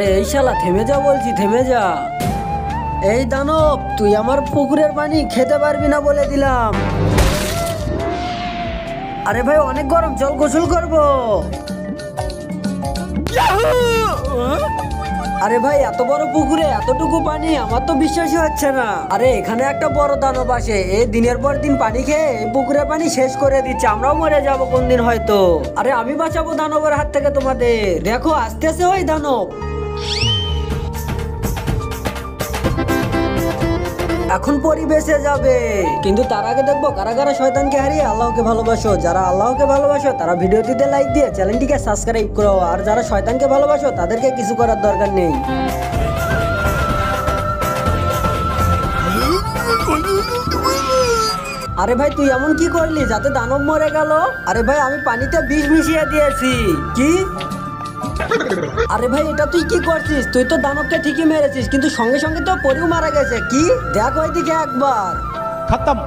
আরে এই শালা থেমে যা বলছি, থেমে যা। এই দানব, তুই আমার পুকুরের পানি খেতে পারবি না বলে দিলাম। আরে ভাই অনেক গরম, চল গোসল করবো। আরে ভাই এত বড় পুকুরে এতটুকু পানি, আমার তো বিশ্বাসই হচ্ছে না। আরে এখানে একটা বড় দানব আসে, এই দিনের পর দিন পানি খেয়ে এই পুকুরের পানি শেষ করে দিচ্ছে, আমরাও মরে যাবো কোন দিন হয়তো। আরে আমি বাঁচাবো দানবের হাত থেকে তোমাদের। দেখো আসতেছে ওই দানব। এখন পরিবেশে যাবে, কিন্তু তার আগে দেখবো কারা কারা শয়তানকে হারিয়ে আল্লাহকে ভালোবাসো। যারা আল্লাহকে ভালোবাসো তারা ভিডিওটিতে লাইক দিয়ে চ্যানেলটিকে সাবস্ক্রাইব করো, আর যারা শয়তানকে ভালোবাসো তাদেরকে কিছু করার দরকার নেই। আরে ভাই তুই এমন কি করলি যাতে দানব মরে গেল? আরে ভাই আমি পানিতে বিষ মিশিয়ে দিয়েছি। কি? আরে ভাই এটা তুই কি করছিস? তুই তো দানবকে ঠিকই মেরেছিস, কিন্তু সঙ্গে সঙ্গে তো পরিও মারা গেছে। কি? দেখ ওইদিকে একবার। खत्म।